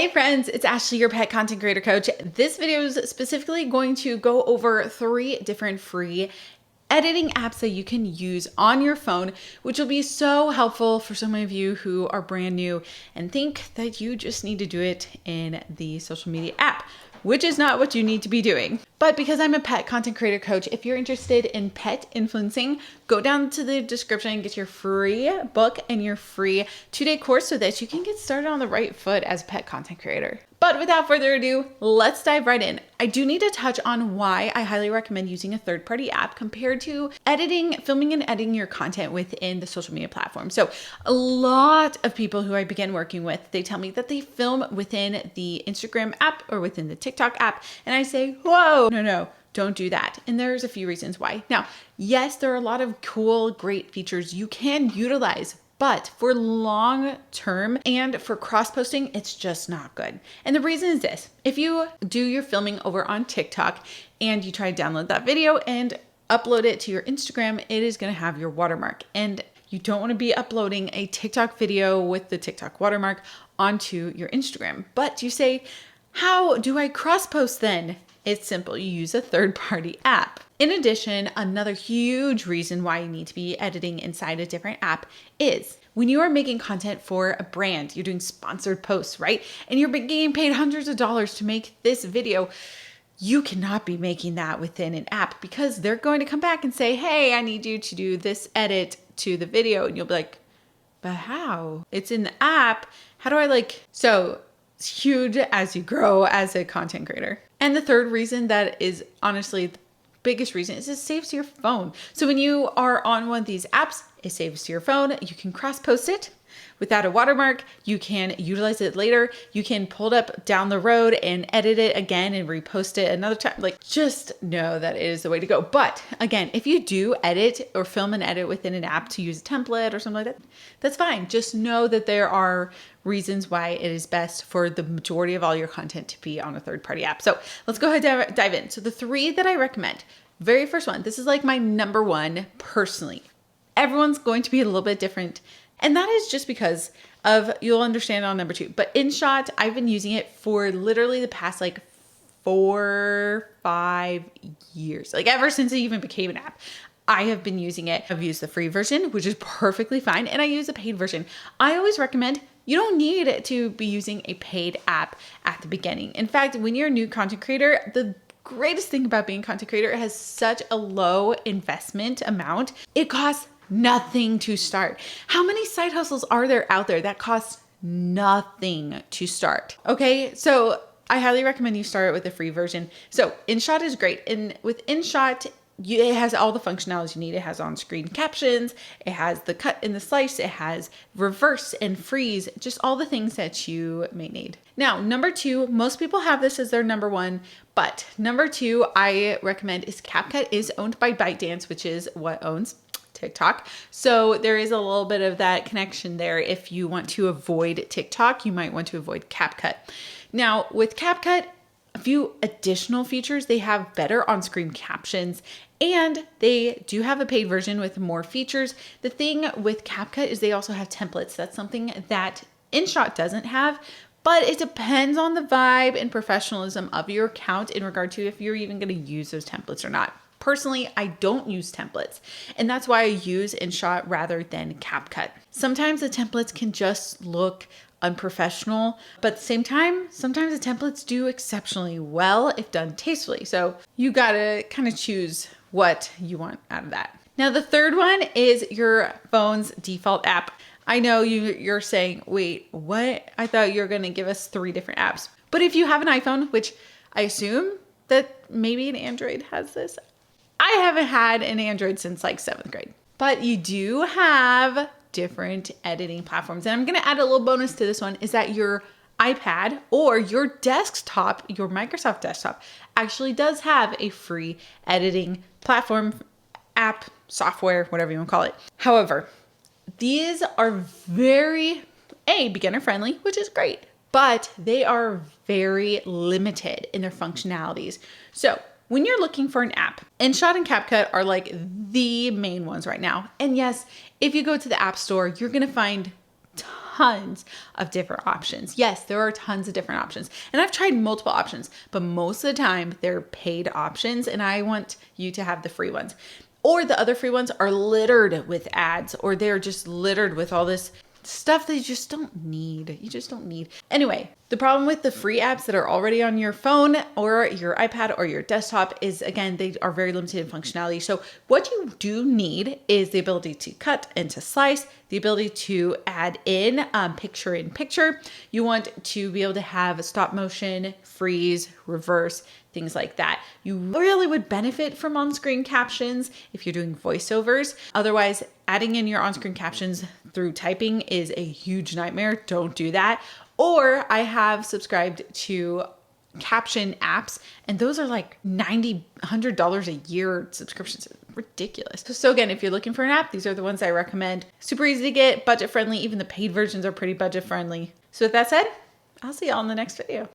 Hey friends, it's Ashley, your pet content creator coach. This video is specifically going to go over 3 different free editing apps that you can use on your phone, which will be so helpful for so many of you who are brand new and think that you just need to do it in the social media app, which is not what you need to be doing. But because I'm a pet content creator coach, if you're interested in pet influencing, go down to the description and get your free book and your free 2-day course so that you can get started on the right foot as a pet content creator. But without further ado, let's dive right in. I do need to touch on why I highly recommend using a third-party app compared to filming and editing your content within the social media platform. So a lot of people who I begin working with, they tell me that they film within the Instagram app or within the TikTok app. And I say, whoa, no, don't do that. And there's a few reasons why. Now, yes, there are a lot of cool, great features you can utilize, but for long term and for cross-posting, it's just not good. And the reason is this: if you do your filming over on TikTok and you try to download that video and upload it to your Instagram, it is gonna have your watermark. And you don't wanna be uploading a TikTok video with the TikTok watermark onto your Instagram. But you say, how do I cross-post then? It's simple, you use a third-party app. In addition, another huge reason why you need to be editing inside a different app is when you are making content for a brand, you're doing sponsored posts, right? And you're getting paid hundreds of dollars to make this video. You cannot be making that within an app because they're going to come back and say, hey, I need you to do this edit to the video. And you'll be like, but how? It's in the app. How do I So it's huge as you grow as a content creator. And the third reason that is honestly the biggest reason is it saves to your phone. So when you are on one of these apps, it saves to your phone. You can cross-post it without a watermark. You can utilize it later. You can pull it up down the road and edit it again and repost it another time. Just know that it is the way to go. But again, if you do edit or film and edit within an app to use a template or something like that, that's fine. Just know that there are reasons why it is best for the majority of all your content to be on a third-party app. So let's go ahead and dive in. So the 3 that I recommend, very first one, this is like my number 1 personally. Everyone's going to be a little bit different. And that is just because of, you'll understand on number 2, but InShot, I've been using it for literally the past 4-5 years. Ever since it even became an app, I have been using it. I've used the free version, which is perfectly fine. And I use a paid version. I always recommend you don't need to be using a paid app at the beginning. In fact, when you're a new content creator, the greatest thing about being a content creator, it has such a low investment amount. It costs nothing to start. How many side hustles are there out there that cost nothing to start? Okay, so I highly recommend you start with the free version. So InShot is great. And with InShot, it has all the functionalities you need. It has on-screen captions, it has the cut and the slice, it has reverse and freeze, just all the things that you may need. Now, number 2, most people have this as their number 1, but number 2 I recommend is CapCut. Is owned by ByteDance, which is what owns TikTok. So there is a little bit of that connection there. If you want to avoid TikTok, you might want to avoid CapCut. Now, with CapCut, a few additional features. They have better on-screen captions and they do have a paid version with more features. The thing with CapCut is they also have templates. That's something that InShot doesn't have, but it depends on the vibe and professionalism of your account in regard to if you're even going to use those templates or not. Personally, I don't use templates, and that's why I use InShot rather than CapCut. Sometimes the templates can just look unprofessional, but at the same time, sometimes the templates do exceptionally well if done tastefully. So you gotta kind of choose what you want out of that. Now, the third one is your phone's default app. I know you're saying, wait, what? I thought you were gonna give us 3 different apps. But if you have an iPhone, which I assume that maybe an Android has this, I haven't had an Android since 7th grade, but you do have different editing platforms. And I'm going to add a little bonus to this one is that your iPad or your desktop, your Microsoft desktop actually does have a free editing platform, app, software, whatever you want to call it. However, these are very beginner friendly, which is great, but they are very limited in their functionalities. So when you're looking for an app, InShot and CapCut are the main ones right now. And yes, if you go to the App Store, you're gonna find tons of different options. Yes, there are tons of different options. And I've tried multiple options, but most of the time they're paid options, and I want you to have the free ones. Or the other free ones are littered with ads, or they're just littered with all this stuff that you just don't need. You just don't need. Anyway, the problem with the free apps that are already on your phone or your iPad or your desktop is, again, they are very limited in functionality. So what you do need is the ability to cut and to slice, the ability to add in picture in picture. You want to be able to have stop motion, freeze, reverse, things like that. You really would benefit from on-screen captions if you're doing voiceovers. Otherwise, adding in your on-screen captions through typing is a huge nightmare. Don't do that. Or I have subscribed to caption apps, and those are like $90, $100 a year subscriptions. Ridiculous. So again, if you're looking for an app, these are the ones I recommend. Super easy to get, budget friendly. Even the paid versions are pretty budget friendly. So with that said, I'll see y'all in the next video.